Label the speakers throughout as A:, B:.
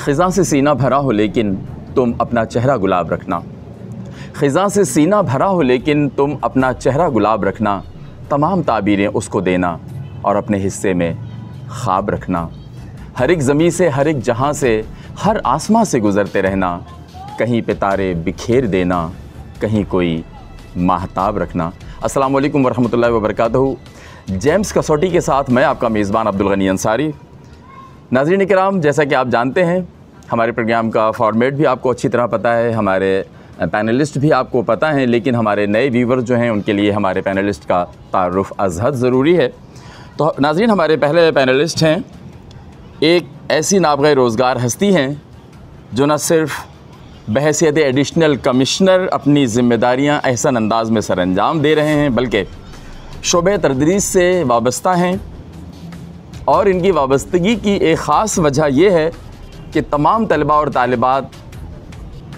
A: ख़िज़ा से सीना भरा हो लेकिन तुम अपना चेहरा गुलाब रखना। ख़िज़ा से सीना भरा हो लेकिन तुम अपना चेहरा गुलाब रखना। तमाम ताबीरें उसको देना और अपने हिस्से में ख्वाब रखना। हर एक ज़मीं से, हर एक जहां से, हर आसमां से गुज़रते रहना। कहीं पे तारे बिखेर देना, कहीं कोई माहताब रखना। अस्सलाम वालेकुम वरहमतुल्लाहि वबरकातुहू। जेम्स कसौटी के साथ मैं आपका मेज़बान अब्दुल गनी अंसारी। नाज़रीन किराम, जैसा कि आप जानते हैं हमारे प्रोग्राम का फॉर्मेट भी आपको अच्छी तरह पता है, हमारे पैनलिस्ट भी आपको पता हैं, लेकिन हमारे नए व्यूवर जो हैं उनके लिए हमारे पैनलिस्ट का तारुफ़ अज़हद ज़रूरी है। तो नाज़रीन, हमारे पहले पैनलिस्ट हैं, एक ऐसी नाबग़े रोज़गार हस्ती हैं जो न सिर्फ़ बहैसियत एडिशनल कमिश्नर अपनी ज़िम्मेदारियाँ अहसन अंदाज में सरअंजाम दे रहे हैं, बल्कि शोबे तदरीस से वाबस्ता हैं। और इनकी वाबस्तगी की एक ख़ास वजह यह है कि तमाम तलबा और तालिबात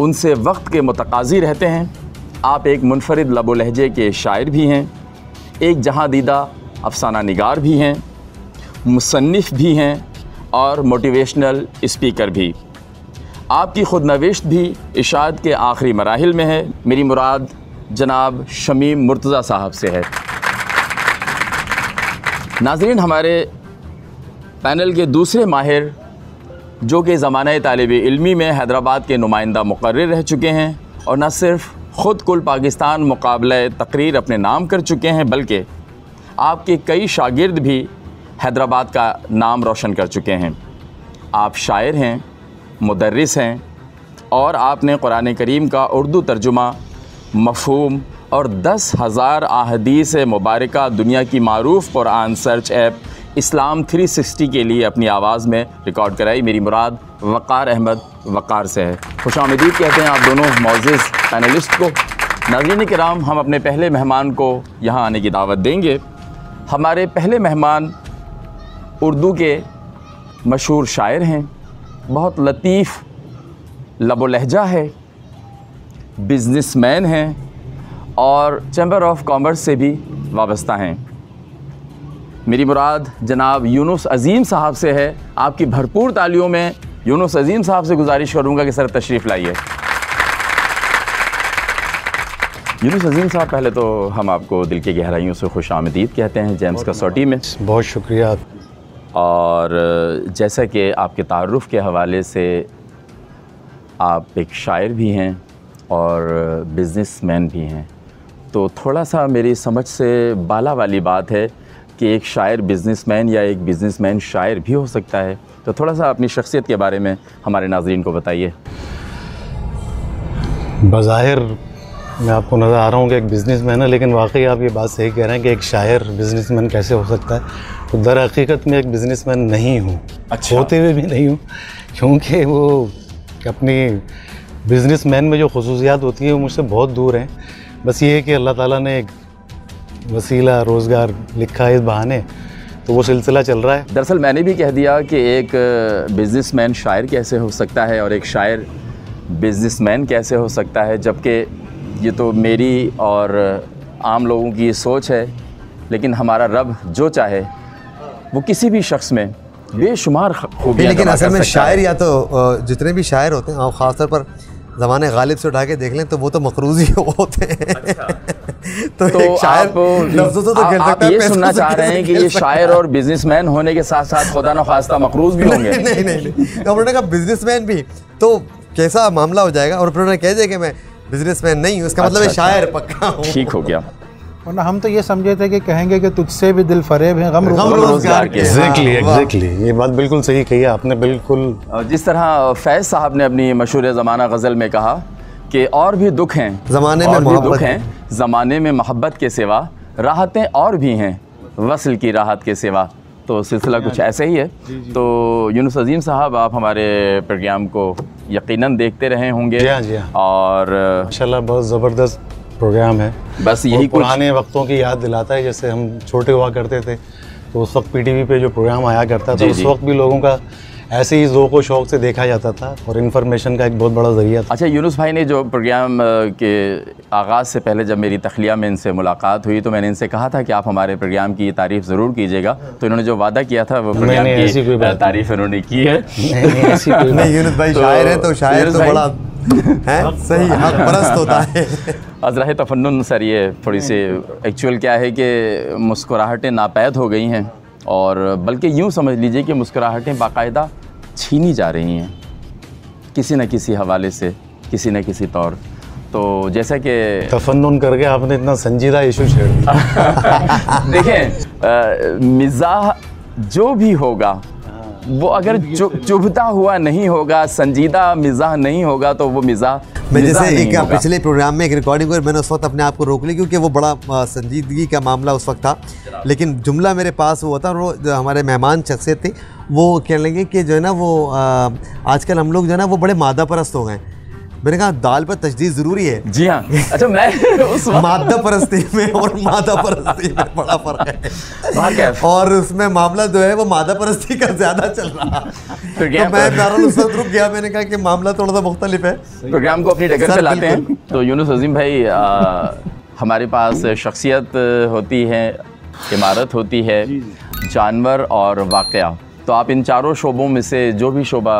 A: उनसे वक्त के मुतकाज़ी रहते हैं। आप एक मुनफरिद लब व लहजे के शायर भी हैं, एक जहां दीदा अफसाना निगार भी हैं, मुसन्निफ़ भी हैं और मोटिवेशनल स्पीकर भी। आपकी ख़ुदनविश्त भी इशाअत के आखिरी मराहिल में है। मेरी मुराद जनाब शमीम मुर्तज़ा साहब से है। नाज़रीन, हमारे पैनल के दूसरे माहिर जो कि ज़माने तालिब इल्मी में हैदराबाद के नुमाइंदा मुकर्रर रह चुके हैं और न सिर्फ़ ख़ुद कुल पाकिस्तान मुकाबला तकरीर अपने नाम कर चुके हैं, बल्कि आपके कई शागिर्द भी हैदराबाद का नाम रोशन कर चुके हैं। आप शायर हैं, मुदर्रिस हैं और आपने कुरान करीम का उर्दू तर्जुमा, मफ़हूम और 10,000 अहादीस मुबारका दुनिया की मारूफ़ कुरान सर्च ऐप इस्लाम 360 के लिए अपनी आवाज़ में रिकॉर्ड कराई। मेरी मुराद वक़ार अहमद वक़ार से है। खुशामदीद कहते हैं आप दोनों मौज़ूज़ पैनलिस्ट को। नाज़रीन किराम, हम अपने पहले मेहमान को यहाँ आने की दावत देंगे। हमारे पहले मेहमान उर्दू के मशहूर शायर हैं, बहुत लतीफ़ लब व लहजा है, बिज़नेसमैन हैं और चैम्बर ऑफ कॉमर्स से भी वाबस्ता हैं। मेरी मुराद जनाब यूनुस अज़ीम साहब से है। आपकी भरपूर तालियों में यूनुस अज़ीम साहब से गुजारिश करूँगा कि सर तशरीफ़ लाइए। यूनुस अज़ीम साहब, पहले तो हम आपको दिल की गहराइयों से खुशामदीद कहते हैं जेम्स कसौटी में।
B: बहुत शुक्रिया।
A: और जैसा कि आपके तारुफ़ के हवाले से आप एक शायर भी हैं और बिज़नेसमैन भी हैं, तो थोड़ा सा मेरी समझ से बाला वाली बात है कि एक शायर बिज़नेसमैन या एक बिज़नेसमैन शायर भी हो सकता है। तो थोड़ा सा अपनी शख्सियत के बारे में हमारे नाज़रीन को बताइए।
B: बज़ाहिर मैं आपको नज़र आ रहा हूँ कि एक बिज़नेसमैन है, लेकिन वाकई आप ये बात सही कह रहे हैं कि एक शायर बिज़नेसमैन कैसे हो सकता है। तो दर हकीकत में एक बिज़नेसमैन नहीं हूँ।
A: अच्छा।
B: होते हुए भी नहीं हूँ, क्योंकि वो अपनी बिज़नेसमैन में जो खुसूसियात होती हैं वो मुझसे बहुत दूर हैं। बस ये है कि अल्लाह ताला ने एक वसीला रोज़गार लिखा है इस बहाने, तो वो सिलसिला चल रहा है।
A: दरअसल मैंने भी कह दिया कि एक बिज़नेसमैन शायर कैसे हो सकता है और एक शायर बिज़नेसमैन कैसे हो सकता है, जबकि ये तो मेरी और आम लोगों की सोच है। लेकिन हमारा रब जो चाहे वो किसी भी शख्स में बेशुमार खूबियां,
C: लेकिन असल में शायर या तो जितने भी शायर होते हैं, और ख़ासतौर पर ज़माने गालिब से उठा के देख लें तो वो तो मकरूज़ ही होते हैं। अच्छा। तो एक शायर
A: आप ये सुनना चाह रहे हैं कि ये शायर और बिजनेसमैन होने के साथ साथ खुदा न खास्ता मकरूज़ भी होंगे?
C: नहीं। तो उन्होंने कहा बिजनेसमैन भी, तो कैसा मामला हो जाएगा। और फिर उन्होंने कह दिया कि मैं बिजनेसमैन नहीं हूँ, इसका मतलब है शायर पक्का हूँ।
A: ठीक हो गया।
D: वरना हम तो ये समझे थे कि कहेंगे कि तुझसे भी दिल फरेब है गम
A: रोज़गार के।
B: एग्जैक्टली ये बात बिल्कुल सही कही आपने। बिल्कुल
A: जिस तरह फैज़ साहब ने अपनी मशहूर ज़माना गज़ल में कहा कि और भी दुख हैं
C: ज़माने में,
A: दुख हैं ज़माने में मोहब्बत के सिवा, राहतें और भी हैं वस्ल की राहत के सिवा। तो सिलसिला कुछ ऐसे ही है। तो यूनुस अज़ीम साहब, आप हमारे प्रोग्राम को यकीनन देखते रहे होंगे।
B: जी हाँ।
A: और
B: माशाल्लाह बहुत ज़बरदस्त प्रोग्राम है।
A: बस यही
B: पुराने वक्तों की याद दिलाता है। जैसे हम छोटे हुआ करते थे तो उस वक्त पीटीवी पे जो प्रोग्राम आया करता था, उस वक्त भी लोगों का ऐसे ही ज़ौक़ व शौक़ से देखा जाता था और इन्फॉर्मेशन का एक बहुत बड़ा ज़रिया था।
A: अच्छा, यूनुस भाई ने जो प्रोग्राम के आगाज़ से पहले जब मेरी तख्लिया में इनसे मुलाकात हुई तो मैंने इनसे कहा था कि आप हमारे प्रोग्राम की तारीफ़ ज़रूर कीजिएगा, तो इन्होंने जो वादा किया था वो प्रोग्राम की तारीफ़ इन्होंने की है।
C: नहीं, यूनुस भाई शायर हैं तो शायर तो बड़ा है, सही हक परस्त होता है।
A: अज़राए तफन्नुन सर, ये थोड़ी सी एक्चुअल क्या है कि मुस्कुराहटें नापैद हो गई हैं, और बल्कि यूँ समझ लीजिए कि मुस्कुराहटें बाकायदा छीनी जा रही हैं किसी न किसी हवाले से, किसी न किसी तौर। तो जैसा कि
B: तफन्नुन करके आपने इतना संजीदा इशू छेड़ दिया।
A: देखें, मिज़ाह जो भी होगा वो अगर चुभता हुआ नहीं होगा, संजीदा मिज़ाह नहीं होगा, तो वो मिज़ाह
C: मैं जैसे एक पिछले प्रोग्राम में एक रिकॉर्डिंग हुई, मैंने उस वक्त अपने आप को रोक लिया क्योंकि वो बड़ा संजीदगी का मामला उस वक्त था, लेकिन जुमला मेरे पास हुआ था और वो जो हमारे मेहमान शख्सियत थे वो कहने लगे कि जो है ना वो आजकल हम लोग जो है ना वो बड़े मादा परस्त हो गए। मैंने कहा दाल पर तशदीद ज़रूरी है।
A: जी हाँ। अच्छा, मैं उस
C: मादा परस्ती में और मादा परस्ती में बड़ा फ़र्क है, और उसमें मामला जो है वो मादा परस्ती का ज़्यादा चल रहा। तो मैं नाराज उस वक्त रुक गया, मैंने कहा कि मामला थोड़ा सा मुख्तलिफ है।
A: प्रोग्राम को अपनी डगर पे लाते हैं। तो यूनुस अज़ीम भाई, हमारे पास शख्सियत होती है, इमारत होती है, जानवर और वाक़या। तो आप इन चारों शोबों में से जो भी शोबा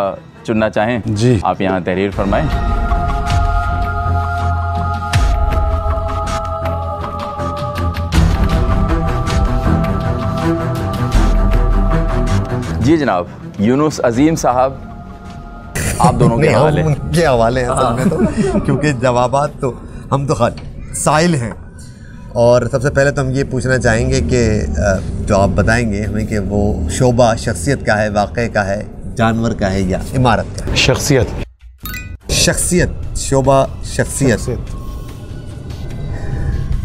A: चुनना चाहें
B: जी,
A: आप यहाँ तहरीर फरमाएं। जी जनाब, यूनुस अज़ीम साहब, आप दोनों के हवाले।
C: उनके हवाले हैं असल में तो, क्योंकि जवाबात तो हम तो साइल हैं। और सबसे पहले तो हम ये पूछना चाहेंगे कि जो आप बताएंगे हमें कि वो शोबा शख्सियत का है, वाक़े का है, जानवर का है या इमारत का है?
B: शख्सियत।
C: शख्सियत, शोबा शख्सियत।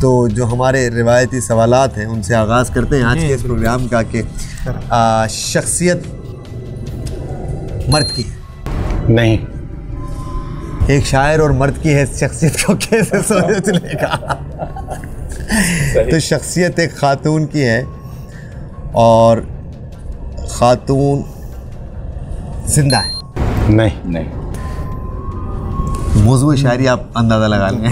C: तो जो हमारे रिवायती सवालात हैं उनसे आगाज़ करते हैं आज के इस प्रोग्राम का कि शख्सियत मर्द की है?
B: नहीं।
C: एक शायर और मर्द की है, शख्सियत को कैसे सोच लेगा? तो शख्सियत एक खातून की है और खातून जिंदा है।
B: नहीं।
C: मौजूद शायरी आप अंदाज़ा लगा लें।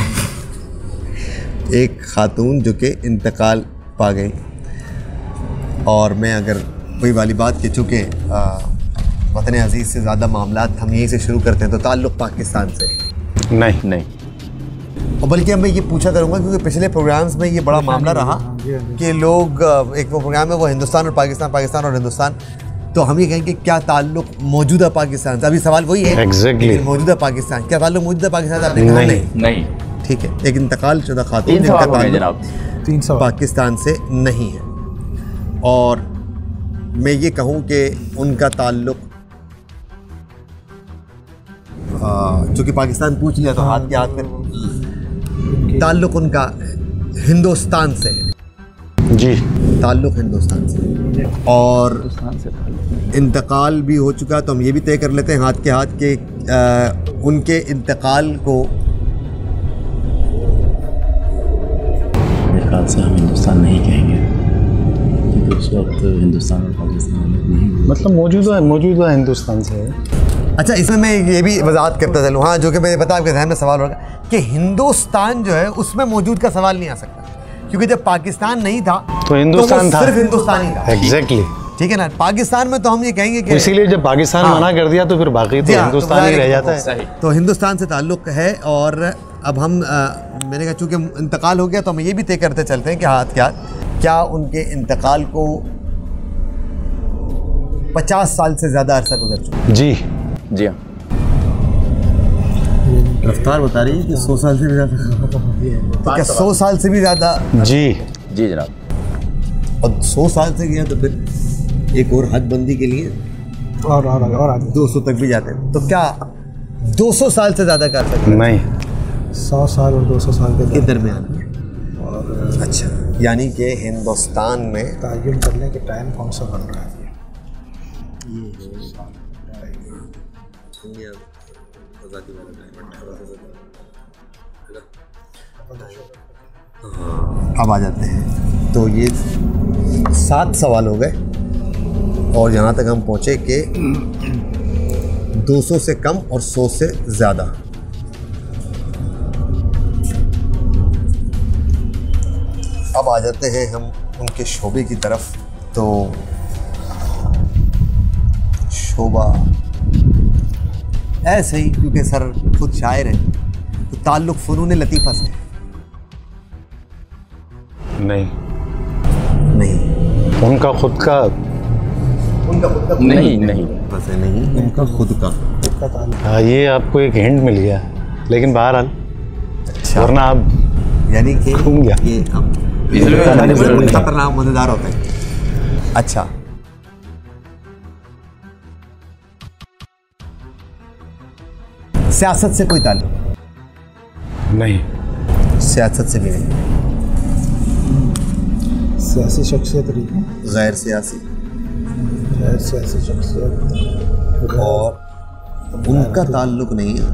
C: एक खातून जो कि इंतकाल पा गई, और मैं अगर वही वाली बात कि चूँकि वतन अज़ीज़ से ज़्यादा मामलात हम यहीं से शुरू करते हैं, तो ताल्लुक़ पाकिस्तान से
B: नहीं।
C: और बल्कि अब मैं ये पूछा करूँगा क्योंकि पिछले प्रोग्राम्स में ये बड़ा मामला रहा कि लोग एक वो प्रोग्राम है वो हिंदुस्तान और पाकिस्तान, पाकिस्तान और हिंदुस्तान, तो हम ये कहेंगे क्या ताल्लुक़ मौजूदा पाकिस्तान से? अभी सवाल वही है
B: एग्जैक्टली,
C: मौजूदा पाकिस्तान, क्या ताल्लुक़ मौजूदा पाकिस्तान से? आपने कहा
A: नहीं।
C: ठीक है, एक इंतकाल शुदा खातून जिनका ताल्लुक़ पाकिस्तान से नहीं है, और मैं ये कहूँ कि उनका ताल्लुक़ चूँकि पाकिस्तान पूछ लिया तो हाथ के हाथ में ताल्लुक़ उनका हिंदुस्तान से है।
B: जी,
C: ताल्लुक़ हिंदुस्तान से, और इंतकाल भी हो चुका, तो हम ये भी तय कर लेते हैं हाथ के हाथ के उनके इंतकाल को
E: ख्याल से हम हिंदुस्तान नहीं कहेंगे क्योंकि उस वक्त हिंदुस्तान और पाकिस्तान नहीं,
B: मतलब मौजूदा हिंदुस्तान से है।
C: अच्छा, इसमें मैं ये भी वजाहत करता चलूँ, हाँ, जो कि मैंने पता आपके ध्यान में सवाल होगा कि हिंदुस्तान जो है उसमें मौजूद का सवाल नहीं आ सकता, क्योंकि जब पाकिस्तान नहीं था
B: तो हिंदुस्तान था,
C: सिर्फ हिंदुस्तान ही था।
B: एग्जैक्टली,
C: ठीक है ना। पाकिस्तान में तो हम ये कहेंगे कि
B: इसीलिए जब पाकिस्तान मना कर दिया तो फिर बाकी तो हिंदुस्तान ही रह जाता है।
C: तो हिंदुस्तान से ताल्लुक़ है, और अब हम मैंने कहा चूँकि इंतकाल हो गया तो हम ये भी तय करते चलते हैं कि हाथ के हाथ क्या उनके इंतकाल को 50 साल से ज़्यादा अरसा गुजर चुका?
A: जी हाँ।
C: रफ्तार बता रही है कि 100 साल से भी ज़्यादा, तो क्या 100 साल से भी ज़्यादा?
B: जी
A: जनाब।
C: और 100 साल से गया तो फिर एक और हद बंदी के लिए
D: और आगे
C: 200 तक भी जाते हैं, तो क्या 200 साल से ज़्यादा कर सकते?
B: नहीं,
D: 100 साल और 200 साल के
C: दरमियान। अच्छा, यानी कि हिंदुस्तान में
D: तयन करने के टाइम कौन सा बन रहा है? अब आ जाते हैं, तो ये 7 सवाल हो गए, और यहाँ तक हम पहुँचे कि
C: 200 से कम और 100 से ज़्यादा। अब आ जाते हैं हम उनके शोबे की तरफ। तो शोबा ऐसे ही, क्योंकि सर खुद शायर हैं, तो ताल्लुक़ फ़नून लतीफ़ा से
B: नहीं,
C: नहीं,
B: उनका खुद का
A: नहीं
C: बस है, नहीं उनका खुद का।
B: हाँ, ये आपको एक हिंट मिल गया, लेकिन बहरहाल
C: अच्छा,
B: वरना आप
C: यानी कि
B: घूम गया।
C: ये अब खतरनाक मज़ेदार होता है। अच्छा, सियासत से कोई ताल्लुक?
B: नहीं,
C: सियासत से भी नहीं।
D: सियासी शख्सियत रही है,
C: गैर सियासी
D: सियासी शख्सियत
C: और उनका ताल्लुक नहीं है।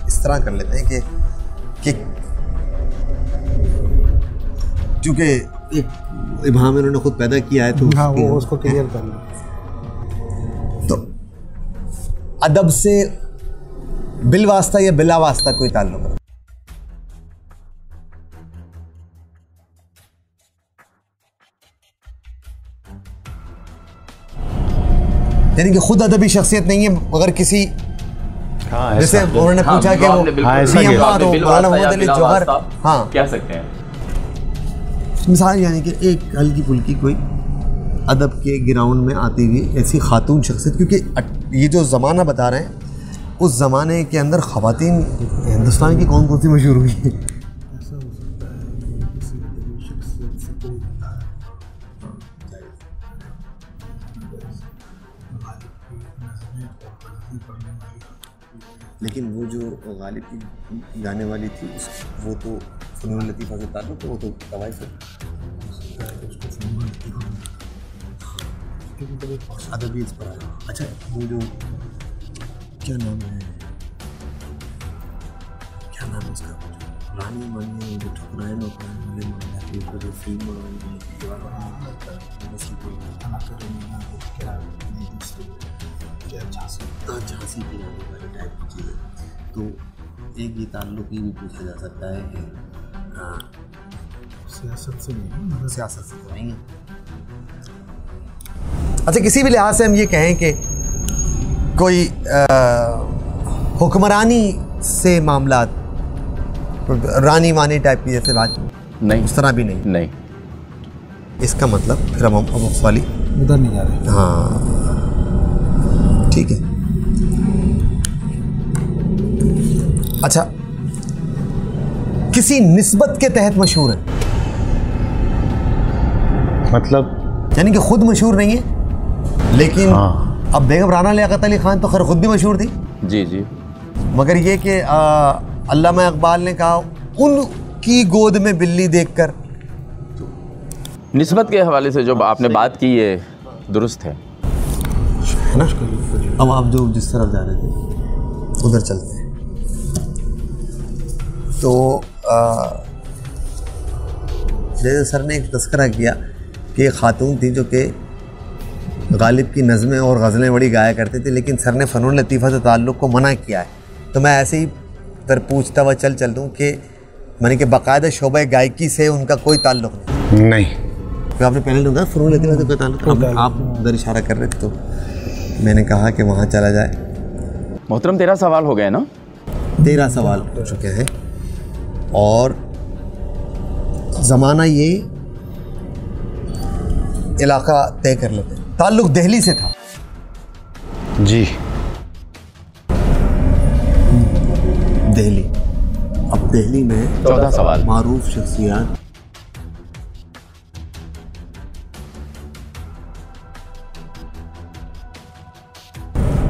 C: इस तरह कर लेते हैं कि चूँकि एक इबाम उन्होंने खुद पैदा किया है तो
D: हाँ, वो उसको क्लियर कर लो।
C: तो अदब से बिलवास्ता या बिलावास्ता कोई ताल्लुक है? यानी कि खुद अदबी शख्सियत नहीं है, मगर किसी
B: हाँ,
C: जैसे
B: ऐसा
C: उन्होंने पूछा कि वो
B: हाँ, ऐसा
C: मियां
B: ही है।
C: बात हो, मौलाना मोहम्मद अली जौहर, हाँ
A: कह सकते हैं।
C: मिसाल, यानी कि एक हल्की फुल्की कोई अदब के ग्राउंड में आती हुई ऐसी खातून शख्सियत, क्योंकि ये जो ज़माना बता रहे हैं उस ज़माने के अंदर ख़वातीन हिंदुस्तान की कौन कौन सी मशहूर हुई हैं? लेकिन वो जो गालिब की गाने वाली थी वो तो फ़नून लतीफ़ा से ताल्लुक़, तो वो तो तवाइफ है, अदबी इस पर आया। अच्छा, वो जो क्या नाम है उसका, रानी मानी जो ठुकराए ना वाले मामला जो फिल्म झांसी की रानी वाले टाइप की चीज़ें, तो एक ये ताल्लुक़ ही भी पूछा जा सकता है कि
D: सियासत से नहीं,
C: सियासत से तो नहीं है। अच्छा, किसी भी लिहाज से हम ये कहें कि कोई हुक्मरानी से मामला, रानी वानी टाइप की जैसे राज,
A: नहीं,
C: उस तरह भी नहीं।
A: नहीं।
C: इसका मतलब फिर हम अब वाली
D: उधर नहीं जा रहे।
C: हाँ, ठीक है। अच्छा, किसी निस्बत के तहत मशहूर है,
B: मतलब
C: यानी कि खुद मशहूर नहीं है, लेकिन
B: हाँ।
C: अब बेगम राना लियाकत अली खान तो खैर खुद भी मशहूर थी,
A: जी जी।
C: मगर ये कि अल्लामा इकबाल ने कहा उनकी गोद में बिल्ली देखकर।
A: निस्बत के हवाले से जो आपने बात की ये दुरुस्त है
C: ना। अब आप जो जिस तरफ जा रहे थे उधर चलते हैं। तो जैसे सर ने एक तस्करा किया कि एक खातून थी जो कि गालिब की नज़में और गज़लें बड़ी गाया करते थे, लेकिन सर ने फ़नून लतीफ़ा से ताल्लुक़ को मना किया है। तो मैं ऐसे ही फिर पूछता हुआ चल दूँ कि मैंने कि बाकायदा शोबे गायकी से उनका कोई ताल्लुक़
B: नहीं।
C: तो आपने पहले कहा फ़नून लतीफ़ा से कोई ताल्लुक़, आप उधर इशारा कर रहे थे, तो मैंने कहा कि वहाँ चला जाए।
A: मोहतरम 13 सवाल हो गए ना?
C: 13 सवाल हो चुके हैं और ज़माना ये इलाका तय कर लेते हैं। ताल्लुक़ दिल्ली से था
B: जी।
C: दिल्ली। अब दिल्ली में
A: 14 सवाल।
C: मारूफ शख्सियत,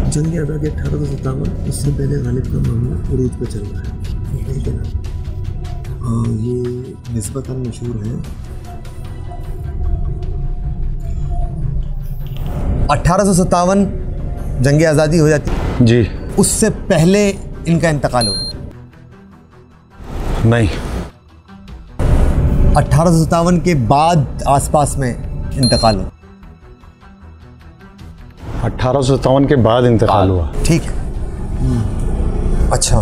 C: जंग आज़ादी 1857, उससे पहले गालिब का मामला उरूज पे चल रहा है, ठीक है ना। ये निस्बतन मशहूर है। 1857 जंग आज़ादी हो जाती
B: जी।
C: उससे पहले इनका इंतकाल हो गया।
B: नहीं।
C: 1857 के बाद आसपास में इंतकाल हो।
B: 1857 के बाद इंतकाल हुआ।
C: ठीक है। अच्छा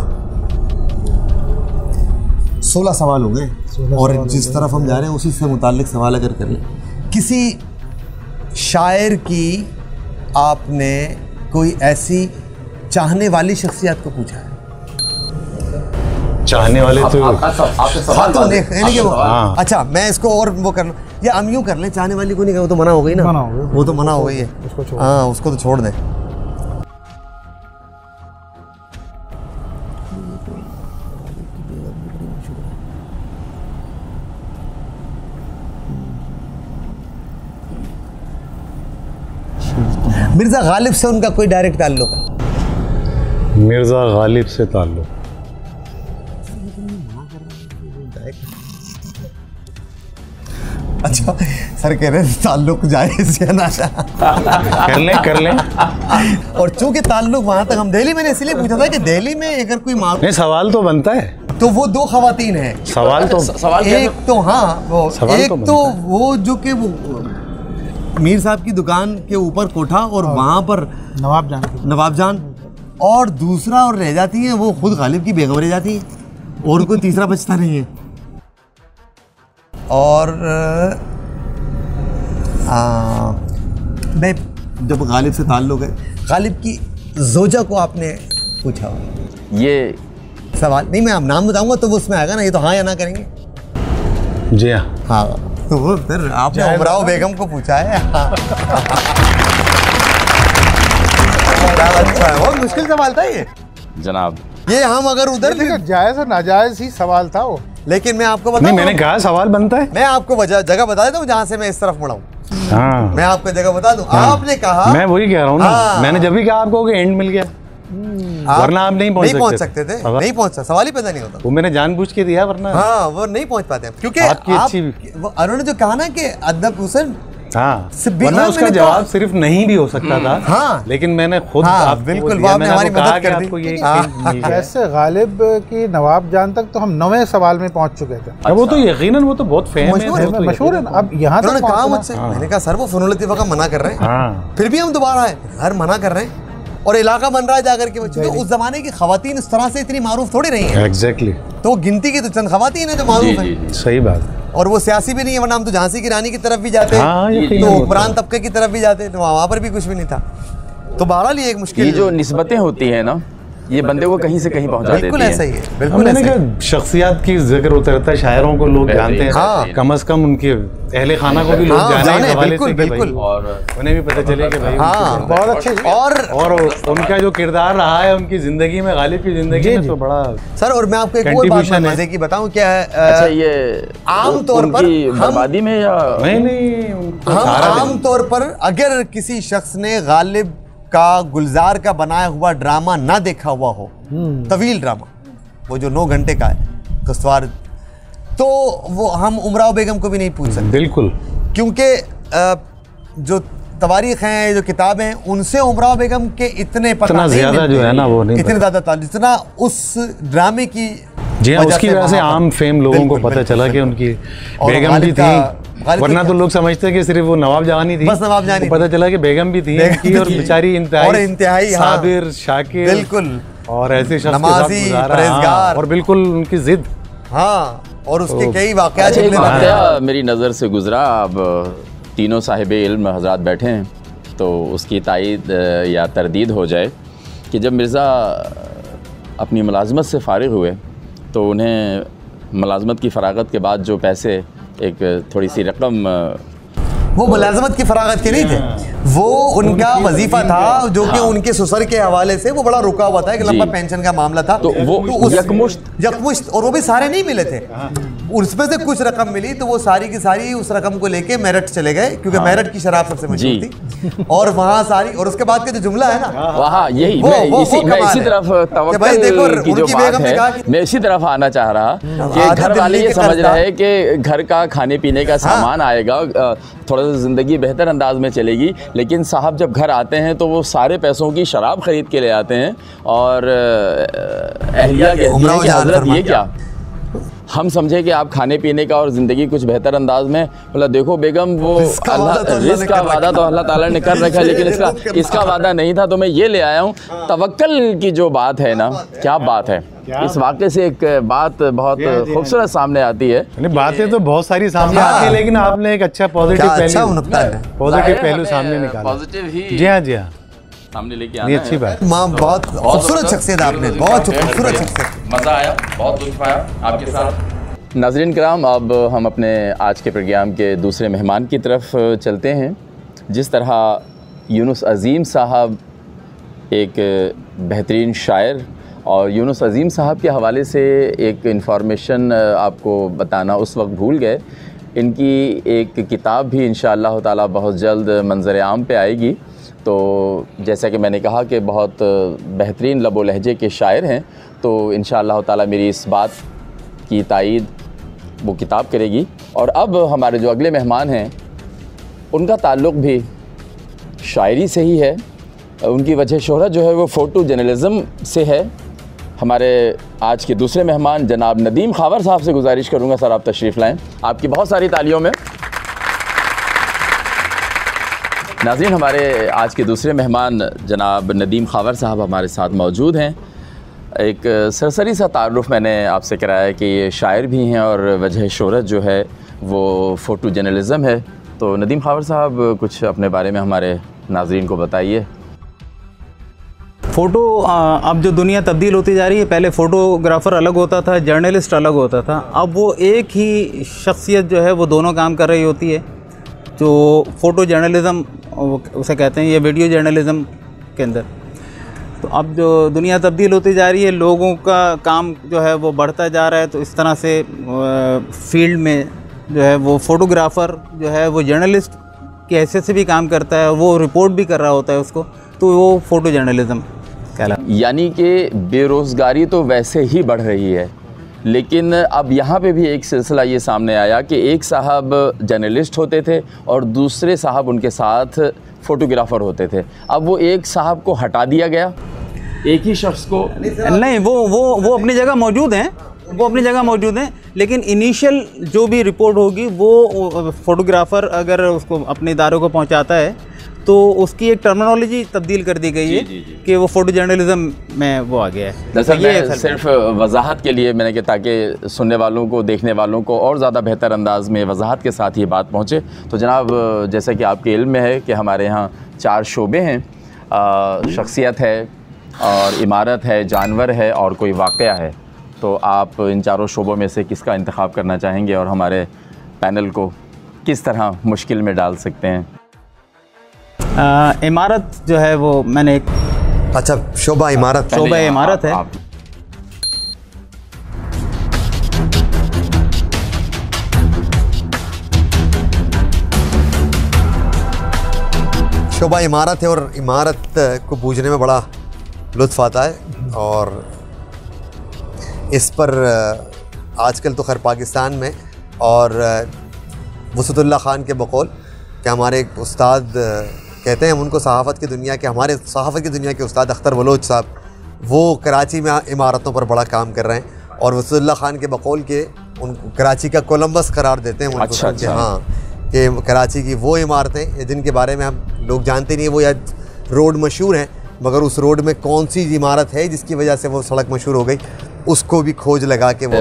C: 16 सवाल हो गए और जिस तरफ हम जा रहे हैं उसी से मुताल्लिक सवाल अगर कर लें, किसी शायर की आपने कोई ऐसी चाहने वाली शख्सियत को पूछा है?
B: चाहने वाले तो
C: हाँ तो यानी कि वो अच्छा मैं इसको और वो कर लूँ या हम यूँ कर लें, चाहने वाली को नहीं कहा, वो तो मना हो गई ना, वो तो मना हो गई है, हाँ उसको तो छोड़ दें। मिर्ज़ा गालिब से उनका कोई डायरेक्ट ताल्लुक है?
B: मिर्ज़ा गालिब से ताल्लुक,
C: अच्छा सर कह रहे हैं ताल्लुक जायज़ या ना
B: कर लें
C: और चूंकि ताल्लुक वहाँ तक हम दिल्ली, मैंने इसलिए पूछा था कि दिल्ली में अगर कोई
B: नहीं, सवाल तो बनता है,
C: तो वो 2 खवातीन हैं।
B: सवाल तो
C: एक तो हाँ वो एक तो वो जो कि वो मीर साहब की दुकान के ऊपर कोठा और वहाँ पर नवाब जान, और दूसरा और रह जाती है वो खुद गालिब की बेगम रह जाती है और कोई तीसरा बचता नहीं है। और मैं जब गालिब से ताल्लुक़ है, गालिब की ज़ोजा को आपने पूछा हो?
A: ये
C: सवाल नहीं, मैं आप नाम बताऊंगा तो वो उसमें आएगा ना, ये तो हाँ या ना करेंगे?
B: जी हाँ।
C: तो वो फिर आपने उमराव बेगम को पूछा है। अच्छा बहुत मुश्किल सवाल था ये
A: जनाब,
C: ये हम अगर उधर
D: जायज़ और नाजायज़ ही सवाल था वो,
C: लेकिन मैं आपको
B: नहीं, मैंने कहा सवाल बनता है।
C: मैं आपको जगह बता देता हूँ जहाँ से मैं इस तरफ मुड़ा हूँ।
B: हाँ
C: मैं आपको जगह बता दूँ। आपने कहा,
B: मैं वही कह रहा हूँ ना, मैंने जब भी कहा आपको कि एंड मिल गया, वरना आप नहीं पहुंच
C: सकते थे। नहीं पहुंच सकते, सवाल ही पैदा नहीं होता।
B: वो मैंने जानबूझ के दिया, वरना
C: हाँ वो नहीं पहुंच पाते क्योंकि
B: आपकी अच्छी
C: अरुण ने जो कहा ना कि अदब हुसैन,
B: हाँ वरना उसका जवाब सिर्फ नहीं भी हो सकता था।
C: हाँ
B: लेकिन मैंने खुद
C: बिल्कुल आपने हमारी मदद कर दी।
B: आपको ये
D: वैसे गालिब की नवाब जान तक तो हम 9वें सवाल में पहुंच चुके थे।
B: वो तो यकीनन वो तो बहुत
D: मशहूर है। अब यहाँ तक
C: कहा मुझसे, मैंने कहा सर वो फनुल लतीफ़ा का मना कर रहे हैं, फिर भी हम दोबारा आए, हर मना कर रहे हैं और इलाका बन रहा है जाकर के। तो उस जमाने की खवातीन इस तरह से इतनी मारूफ थोड़ी रही हैं।
B: एग्जैक्टली,
C: तो गिनती की तो चंद खवातीन है जो मारूफ है।
B: सही बात।
C: और वो सियासी भी नहीं है, वरना हम तो झांसी की रानी की तरफ भी जाते हैं, तो हुक्मरान तबके की तरफ भी जाते हैं, तो वहाँ पर भी कुछ भी नहीं था। तो बहरहाल ये एक मुश्किल,
A: ये जो निस्बतें होती हैं ना, ये बंदे को कहीं से कहीं पहुंचा देती हैं।
C: बिल्कुल ऐसा ही है, बिल्कुल
B: ऐसा ही। शख्सियत की जिक्र होता रहता है, शायरों को लोग जानते हैं, कम से कम उनके अहले खाना को भी लोग जाने,
C: बिल्कुल बिल्कुल,
A: और
B: उन्हें भी पता चले कि भाई
C: बहुत अच्छे। और
B: उनका जो किरदार रहा है उनकी जिंदगी में, गालिब की जिंदगी में, तो बड़ा
C: सर। और मैं आपको एक और बात मजे की बताऊं, क्या है,
A: अच्छा ये
C: आमतौर पर
A: बर्बादी में या
C: नहीं, आमतौर पर अगर किसी शख्स ने गालिब का गुलजार का बनाया हुआ ड्रामा ना देखा हुआ हो, तवील ड्रामा, वो जो 9 घंटे का है कस्तवार, तो वो हम उमराव बेगम को भी नहीं पूछ सकते।
B: बिल्कुल,
C: क्योंकि जो तवारीख हैं, जो किताबें हैं, उनसे उमराव बेगम के इतने
B: इतना ज्यादा जो है ना वो नहीं,
C: इतने ज्यादा जितना उस ड्रामे की
B: जी हाँ, उसकी वजह से आम फेम लोगों को पता चला कि उनकी बेगम भी थी, वरना तो लोग समझते हैं कि सिर्फ वो नवाब जहानी थी,
C: बस नवाब जहानी,
B: पता चला कि बेगम भी थी उनकी, और बेचारी इंतहाई साबिर, शाकिर,
C: बिल्कुल,
B: और ऐसे शख्स
C: नमाजी, परहेजगार,
B: और बिल्कुल उनकी जिद।
C: हाँ, और उसके कई वाक़या
A: मेरी नज़र से गुजरा। अब तीनों साहिबे इल्म हजरात बैठे हैं, तो उसकी तायीद या तरदीद हो जाए कि जब मिर्ज़ा अपनी मुलाजमत से फ़ारिग हुए तो उन्हें मुलाजमत की फ़रागत के बाद जो पैसे, एक थोड़ी सी रकम,
C: वो मुलाजमत की फरागत के नहीं थे, वो उनका वजीफा था जो कि उनके ससुर के हवाले से वो बड़ा रुका हुआ था, एक लंबा पेंशन का मामला था,
A: तो वो यकमुश्त,
C: और वो भी सारे नहीं मिले थे, उसमें से कुछ रकम मिली, तो वो सारी की सारी उस रकम को लेके मेरठ चले गए, क्योंकि मेरठ की शराब सबसे मशहूर थी, और वहाँ सारी, और उसके बाद का जो जुमला है ना,
A: वहाँ यही मैं इसी तरफ तवक्कुल की जो बात है, मैं इसी तरफ आना चाह रहा कि घर वाले ये समझ रहे हैं कि घर का खाने पीने का सामान आएगा, थोड़ा सा ज़िंदगी बेहतर अंदाज में चलेगी, लेकिन साहब जब घर आते हैं तो वो सारे पैसों की शराब ख़रीद के ले आते हैं, और अहलिया कहती है कि हज़रत ये क्या, हम समझे कि आप खाने पीने का और ज़िंदगी कुछ बेहतर अंदाज में, बोला देखो बेगम वो रिस्क का वादा तो अल्लाह ताला ने कर रखा है, लेकिन इसका वादा नहीं था, तो मैं ये ले आया हूँ। तवक्कल की जो बात है ना, क्या बात है, इस वाक़े से एक बात बहुत खूबसूरत सामने आती है।
B: बातें तो बहुत सारी सामने आती है, लेकिन आपने एक अच्छा पॉजिटिव पहलू सामने निकाला।
A: पॉजिटिव ही
B: जी हाँ, जी हाँ,
A: सामने लेके
B: ये
A: आना
B: अच्छी बात।
C: माँ बहुत खूबसूरत शख्सियत आपने, बहुत खूबसूरत शख्सियत।
A: मज़ा आया, बहुत लुत्फ़ आया आपके साथ। नाज़रीन किराम, अब हम अपने आज के प्रोग्राम के दूसरे मेहमान की तरफ चलते हैं। जिस तरह यूनुस अज़ीम साहब एक बेहतरीन शायर, और यूनुस अज़ीम साहब के हवाले से एक इन्फॉर्मेशन आपको बताना उस वक्त भूल गए। इनकी एक किताब भी इंशाअल्लाह ताला बहुत जल्द मंज़र आम पे आएगी। तो जैसा कि मैंने कहा कि बहुत बेहतरीन लबो लहजे के शायर हैं, तो इंशाअल्लाह ताला मेरी इस बात की तायीद वो किताब करेगी। और अब हमारे जो अगले मेहमान हैं, उनका ताल्लुक़ भी शायरी से ही है। उनकी वजह शोहरत जो है वो फ़ोटो जर्नलिज़म से है। हमारे आज के दूसरे मेहमान जनाब नदीम खावर साहब से गुजारिश करूँगा, सर आप तशरीफ़ लाएँ, आपकी बहुत सारी तालियों में। नाज़रीन, हमारे आज के दूसरे मेहमान जनाब नदीम खावर साहब हमारे साथ मौजूद हैं। एक सरसरी सा तारुफ़ मैंने आपसे कराया कि ये शायर भी हैं और वजह शोहरत जो है वो फ़ोटो जर्नलिज़म है। तो नदीम खावर साहब कुछ अपने बारे में हमारे नाज़रीन को बताइए।
F: फ़ोटो अब जो दुनिया तब्दील होती जा रही है, पहले फ़ोटोग्राफ़र अलग होता था, जर्नलिस्ट अलग होता था। अब वो एक ही शख्सियत जो है वो दोनों काम कर रही होती है। जो फ़ोटो जर्नलिज़म उसे कहते हैं, ये वीडियो जर्नलिज़म के अंदर। तो अब जो दुनिया तब्दील होती जा रही है, लोगों का काम जो है वो बढ़ता जा रहा है। तो इस तरह से फील्ड में जो है वो फ़ोटोग्राफ़र जो है वो जर्नलिस्ट की हैसियत से भी काम करता है, वो रिपोर्ट भी कर रहा होता है उसको, तो वो फ़ोटो जर्नलिज़म कहलाता है।
A: यानी कि बेरोज़गारी तो वैसे ही बढ़ रही है, लेकिन अब यहाँ पे भी एक सिलसिला ये सामने आया कि एक साहब जर्नलिस्ट होते थे और दूसरे साहब उनके साथ फ़ोटोग्राफ़र होते थे। अब वो एक साहब को हटा दिया गया, एक ही शख्स को
F: नहीं, वो अपनी जगह मौजूद हैं, वो अपनी जगह मौजूद हैं, लेकिन इनिशियल जो भी रिपोर्ट होगी वो फ़ोटोग्राफ़र अगर उसको अपने इदारों को पहुंचाता है तो उसकी एक टर्मिनोलॉजी तब्दील कर दी गई है कि वो फ़ोटो जर्नलिज़म में वो आ गया है।
A: दरअसल मैं सिर्फ वजाहत के लिए मैंने कहा ताकि सुनने वालों को, देखने वालों को और ज़्यादा बेहतर अंदाज में वजाहत के साथ ये बात पहुँचे। तो जनाब, जैसा कि आपके इल्म में है कि हमारे यहाँ 4 शोबे हैं, शख्सियत है और इमारत है, जानवर है और कोई वाक़या है। तो आप इन चारों शोबों में से किसका इंतखाब करना चाहेंगे और हमारे पैनल को किस तरह मुश्किल में डाल सकते हैं?
F: इमारत जो है वो मैंने एक
C: अच्छा शोबा इमारत
F: है।
C: शोबा इमारत है और इमारत को बूझने में बड़ा लुत्फ़ आता है। और इस पर आजकल तो खैर पाकिस्तान में और वसतुल्लाह ख़ान के बकौल कि हमारे एक उस्ताद कहते हैं, हम उनको सहाफ़त की दुनिया के, हमारे सहाफ़त की दुनिया के उस्ताद अख्तर बलोच साहब, वो कराची में इमारतों पर बड़ा काम कर रहे हैं और वसतुल्लाह ख़ान के बकौल के उन कराची का कोलंबस करार देते हैं उनको। अच्छा। हाँ, कि कराची की वो इमारतें जिनके बारे में हम लोग जानते नहीं, वो या रोड मशहूर हैं मगर उस रोड में कौन सी इमारत है जिसकी वजह से वो सड़क मशहूर हो गई, उसको भी खोज लगा के वो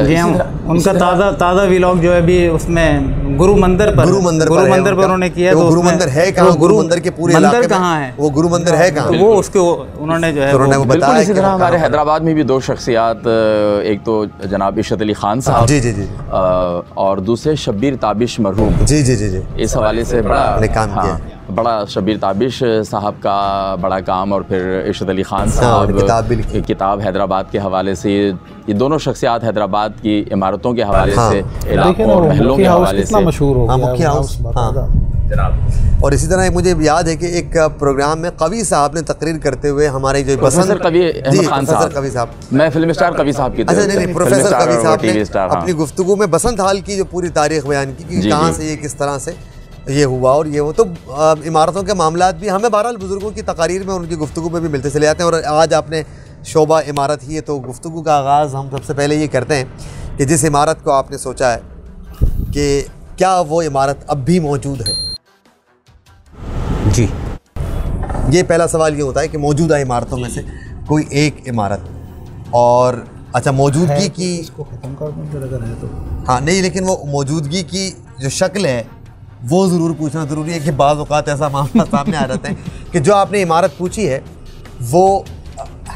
F: उनका ताज़ा व्लॉग जो है भी उसमें गुरु मंदिर पर उन्होंने किया।
C: तो गुरु मंदिर है कहाँ, गुरु मंदिर के पूरे
F: मंदिर कहाँ है,
C: वो गुरु मंदिर है कहाँ,
F: वो उसको उन्होंने जो है
C: वो
A: बताया। इसी तरह हमारे हैदराबाद में भी 2 शख्सियात, एक तो जनाब इशरत अली खान साहब जी और दूसरे शब्बीर ताबिश मरहूम जी इस हवाले से बड़ा काम किया। बड़ा शब्बीर ताबिश साहब का बड़ा काम और फिर इशरत अली खान साहब की किताब हैदराबाद के हवाले से, ये दोनों शख्सियात हैदराबाद की इमारतों के हवाले से, इलाकों और महलों के हवाले से
D: मशहूर हो गया
C: मुख्य हाउस जनाब। और इसी तरह मुझे याद है कि एक प्रोग्राम में कवि साहब ने तकरीर करते हुए हमारे जो
A: प्रोफेसर कवि खान साहब, मैं फिल्म स्टार कवि साहब की
C: प्रोफेसर कवि साहब ने अपनी गुफ्तगू में बसंत हाल की जो पूरी तारीख बयान की कि कहाँ से ये किस तरह से ये हुआ और ये वो। तो इमारतों के मामलात भी हमें बहरहाल बुज़ुर्गों की तकारीर में उनकी गुफ्तगू में भी मिलते चले जाते हैं। और आज आपने शोबा इमारत ही है तो गुफ्तगू का आगाज़ हम सबसे पहले ये करते हैं कि जिस इमारत को आपने सोचा है कि क्या वो इमारत अब भी मौजूद है?
F: जी,
C: ये पहला सवाल ये होता है कि मौजूदा इमारतों में से कोई एक इमारत, और अच्छा मौजूदगी की
D: इसको ख़त्म कर दूँ फिर अगर है तो।
C: हाँ नहीं, लेकिन वो मौजूदगी की जो शक्ल है वो ज़रूर पूछना ज़रूरी है कि बाज़ औक़ात ऐसा मामला सामने आ जाता है कि जो आपने इमारत पूछी है वो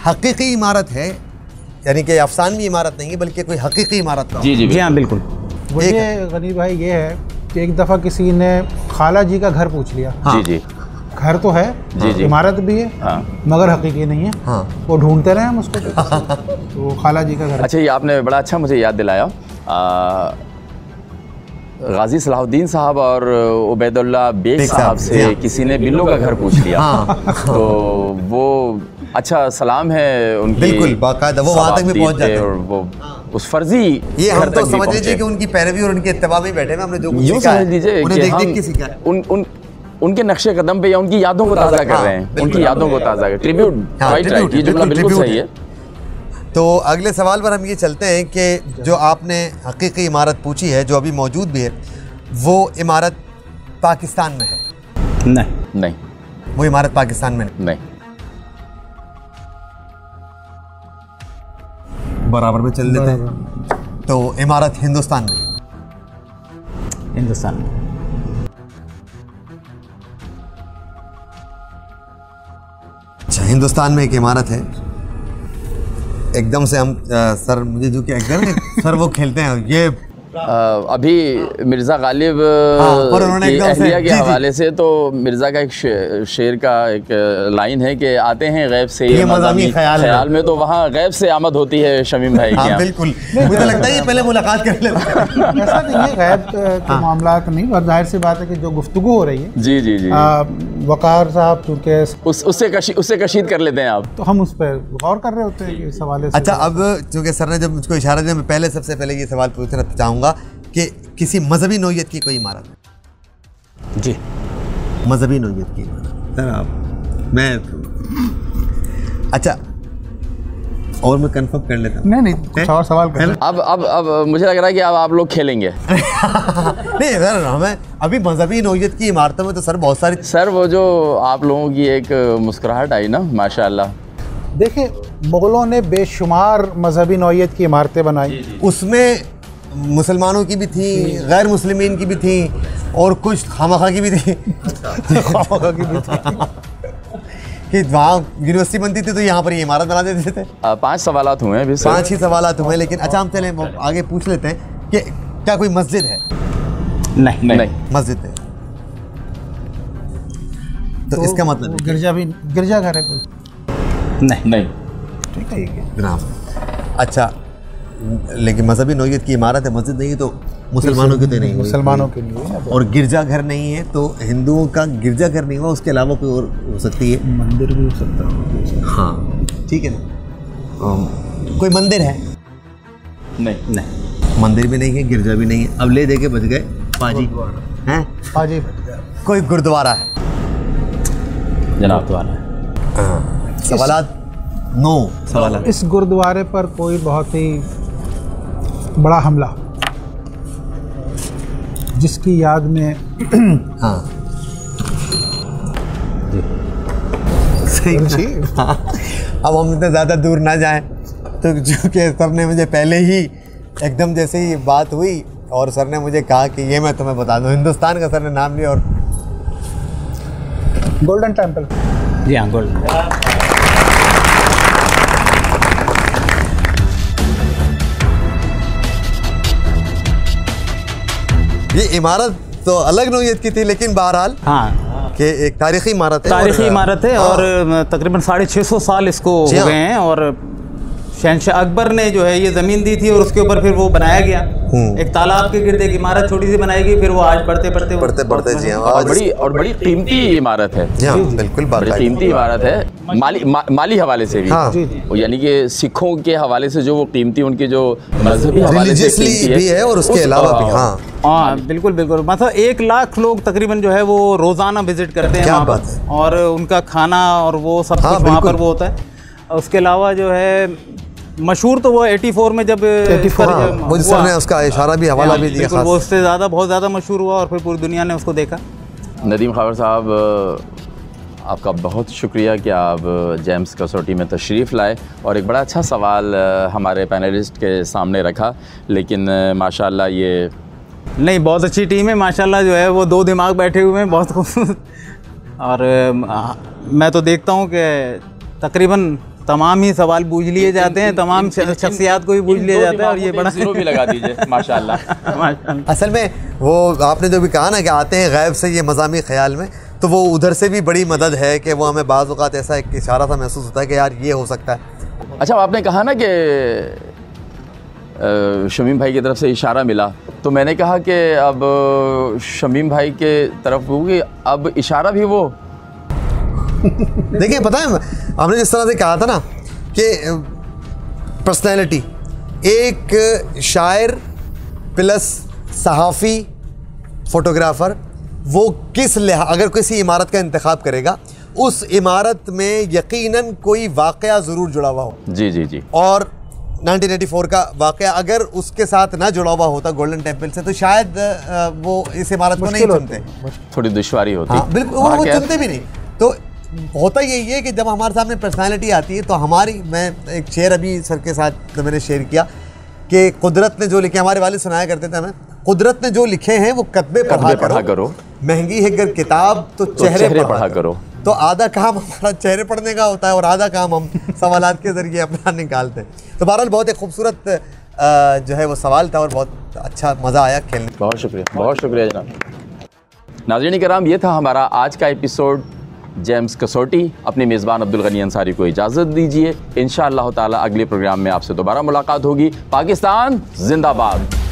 C: हकीकी इमारत है, यानी कि अफसानवी इमारत नहीं है बल्कि कोई हकीकी इमारत का।
A: जी जी
F: जी हाँ बिल्कुल।
D: मुझे गनी भाई ये है कि एक दफ़ा किसी ने खाला जी का घर पूछ लिया।
A: जी जी
D: घर तो है,
A: जी जी।
D: इमारत भी है,
A: हाँ।
D: मगर हकीकी नहीं है।
C: हाँ।
D: वो ढूंढते रहे हम उसको तो वो खाला जी का घर।
A: अच्छा, ये आपने बड़ा अच्छा मुझे याद दिलाया। गाजी सलाहुद्दीन साहब और उबैदुल्ला बेग साहब से किसी ने बिल्लो का घर पूछ लिया। तो वो अच्छा सलाम है उनकी,
C: बिल्कुल बाकायदा वो वहाँ तक भी पहुँच जाते हैं
A: और वो उस फर्जी
C: ये हम
A: घर
C: तो
A: तक भी
C: समझ लीजिए
A: पहुंचे।
C: कि उनकी पैरवी और उनके इत्तेबा में बैठे हैं, हमने जो कुछ
A: यूँ
C: सीखा
A: समझ
C: है
A: लीजिए
C: उन्हें
A: कि
C: देख देख के
A: हम
C: सीखा है।
A: उनके नक्शे कदम पे या उनकी यादों को ताज़ा कर रहे हैं,
C: बिल्कुल।
A: उनकी यादों को ताज़ा कर, ट्रिब्यूट,
C: हाँ,
A: राइट राइट, ये जुमला
C: बिल्कुल
A: बिल्कुल
C: tribute
A: सही
C: है।
A: है।
C: तो अगले सवाल पर हम ये चलते हैं कि जो आपने हकीकी इमारत पूछी है जो अभी मौजूद भी है, वो इमारत पाकिस्तान में है?
F: नहीं
A: नहीं
C: वो इमारत पाकिस्तान में
A: नहीं
C: बराबर में चल देते हैं। तो इमारत हिंदुस्तान में?
F: हिंदुस्तान में।
C: अच्छा, हिंदुस्तान में एक इमारत है। एकदम से हम सर मुझे जो कि एकदम सर वो खेलते हैं ये
A: अभी मिर्ज़ा गालिब
C: पर उन्होंने
A: की
C: एकदम से-
A: अहलिया के
C: जी, जी।
A: हवाले से तो मिर्ज़ा का एक शेर का एक लाइन है कि आते हैं गैब से
C: ये मज़ामी ख्याल
A: में, तो वहाँ गैब से आमद होती है शमीम भाई के
C: हाँ
A: यहाँ।
C: बिल्कुल, मुझे लगता है ये पहले मुलाकात कर लेते हैं।
D: ऐसा नहीं है, गैब के मामलात नहीं, और जाहिर सी बात है कि जो गुफ्तगू हो रही है
A: जी जी जी,
D: वकार साहब चूँकि
A: उससे कशीद कर लेते हैं आप।
D: तो हम उस पर गौर कर रहे होते हैं कि इस हवाले से।
C: अच्छा, अब चूंकि सर ने जब मुझको इशारा दिया, मैं पहले सबसे पहले ये सवाल पूछना चाहूँगा कि किसी मजहबी नौयत की कोई इमारत?
F: जी,
C: मजहबी नौयत की इमारत सर आप मैं अच्छा और मैं कंफर्म कर लेता हूँ।
D: नहीं कुछ और सवाल कर।
A: अब मुझे लग रहा है कि अब आप लोग खेलेंगे।
C: नहीं सर, हमें अभी मजहबी नौयत की इमारतों में तो सर बहुत सारी
A: सर वो जो आप लोगों की एक मुस्कुराहट आई ना, माशाल्लाह।
D: देखिए, मुग़लों ने बेशुमार मजहबी नौयत की इमारतें बनाई।
C: उसमें मुसलमानों की भी थी, गैर मुस्लिमीन की भी थी, और कुछ खामखा की भी थी। खामखा की भी थी कि वहाँ यूनिवर्सिटी बनती थी तो यहाँ पर ये इमारत बना देते थे।
A: 5 सवालात हुए हैं अभी सर।
C: 5 ही सवालात हुए, लेकिन अच्छा हम चलें आगे पूछ लेते हैं कि क्या कोई मस्जिद है?
F: नहीं।
C: मस्जिद है तो इसका मतलब
D: गिरजाघर है कोई?
F: नहीं।
D: ठीक है,
C: जनाब। अच्छा, लेकिन मजहबी नौयत की इमारत है, मस्जिद नहीं, तो मुसलमानों की तो नहीं हुई।
D: मुसलमानों के लिए
C: और गिरजाघर नहीं है, तो हिंदुओं का गिरजाघर नहीं हुआ, उसके अलावा कोई और हो सकती है।
D: मंदिर भी हो सकता है।
C: हाँ ठीक है ना। कोई मंदिर है?
F: नहीं।
C: मंदिर भी नहीं है, गिरजा भी नहीं है। अब ले दे के बच गए पाजी हैं।
D: पाजी
C: कोई गुरुद्वारा है?
A: जनाब
C: सवालात 9 सवालात।
D: इस गुरुद्वारे पर कोई बहुत ही बड़ा हमला जिसकी याद में
C: हाँ सही। हाँ। अब हम इतना ज़्यादा दूर ना जाएं, तो चूँकि सर ने मुझे पहले ही एकदम जैसे ही बात हुई और सर ने मुझे कहा कि ये मैं तुम्हें बता दूं, हिंदुस्तान का सर ने नाम लिया और
D: गोल्डन टेम्पल।
F: जी हाँ, गोल्डन।
C: ये इमारत तो अलग नौयत की थी, लेकिन बहरहाल
F: हाँ,
C: कि एक तारीखी इमारत है।
F: तारीखी इमारत है और तकरीबन 650 साल इसको हो गए हैं। और शहंशाह अकबर ने जो है ये ज़मीन दी थी और उसके ऊपर फिर वो बनाया गया। एक तालाब के गिर्द एक इमारत छोटी सी बनाई गई, फिर वो आज बढ़ते बढ़ते
C: जी हाँ,
A: और बड़ी कीमती इमारत है।
C: जी हाँ बिल्कुल,
A: बड़ी कीमती इमारत है माली हवाले से भी।
C: हाँ।
A: यानी कि सिखों के हवाले से जो वो कीमती, उनके जो मजहबी हवाले से कीमती
C: भी है और उसके अलावा भी। हाँ
F: हाँ बिल्कुल बिल्कुल। मतलब 1 लाख लोग तकरीबन जो है वो रोज़ाना विजिट करते हैं वहाँ पर, और उनका खाना और वो सब कुछ वहाँ पर वो होता है। उसके अलावा जो है मशहूर तो वो 84 में जब
D: 84
C: हाँ, मुझे सर ने उसका इशारा भी हवाला भी दिया
F: बिल्कुल,
C: खास।
F: वो उससे ज़्यादा बहुत ज़्यादा मशहूर हुआ और फिर पूरी दुनिया ने उसको देखा।
A: नदीम खावर साहब, आपका बहुत शुक्रिया कि आप जेम्स कसौटी में तशरीफ़ लाए और एक बड़ा अच्छा सवाल हमारे पैनलिस्ट के सामने रखा, लेकिन माशाल्लाह ये
F: नहीं, बहुत अच्छी टीम है माशाल्लाह, जो है वो 2 दिमाग बैठे हुए हैं बहुत खूब। और मैं तो देखता हूँ कि तकरीबन तमाम ही सवाल पूछ लिए जाते हैं, तमाम शख्सियात को भी पूछ लिया जाता है और ये बड़ा
A: ज़ीरो भी लगा दीजिए माशाल्लाह।
F: माशाल्लाह।
C: असल में वो आपने जो भी कहा ना कि आते हैं गैब से ये मज़ामी ख़याल में, तो वो उधर से भी बड़ी मदद है कि वो हमें बाज़ औक़ात ऐसा एक इशारा सा महसूस होता है कि यार ये हो सकता है।
A: अच्छा, आपने कहा ना कि शमीम भाई की तरफ से इशारा मिला, तो मैंने कहा कि अब शमीम भाई के तरफ होगी, अब इशारा भी वो
C: देखिए पता है, हमने जिस तरह से कहा था ना कि पर्सनैलिटी, एक शायर प्लस सहाफ़ी फ़ोटोग्राफ़र, वो किस अगर किसी इमारत का इंतखाब करेगा, उस इमारत में यकीनन कोई वाक़या ज़रूर जुड़ा हुआ हो।
A: जी जी जी।
C: और 1984 का वाक़या अगर उसके साथ ना जुड़ा हुआ होता गोल्डन टेम्पल से, तो शायद वो इस इमारत को नहीं चुनते,
A: थोड़ी दुश्वारी होती।
C: हाँ बिल्कुल, वो चुनते भी नहीं। तो होता यही है कि जब हमारे सामने पर्सनालिटी आती है तो हमारी, मैं एक शेर अभी सर के साथ मैंने शेयर किया कि कुदरत ने जो लिखे, हमारे वालिद सुनाया करते थे हमें, कुदरत ने जो लिखे हैं वो कतबे पढ़ा करो, महंगी है अगर किताब तो चेहरे पढ़ा करो। तो आधा काम हमारा चेहरे पढ़ने का होता है और आधा काम हम सवालात के ज़रिए अपना निकालते हैं। तो बहरहाल बहुत एक खूबसूरत जो है वो सवाल था और बहुत अच्छा मज़ा आया खेलने।
A: बहुत शुक्रिया जनाब। नाज़रीन कराम, ये था हमारा आज का एपिसोड जेम्स कसौटी। अपने मेज़बान अब्दुल गनी अंसारी को इजाज़त दीजिए। इंशाअल्लाह ताला अगले प्रोग्राम में आपसे दोबारा मुलाकात होगी। पाकिस्तान जिंदाबाद।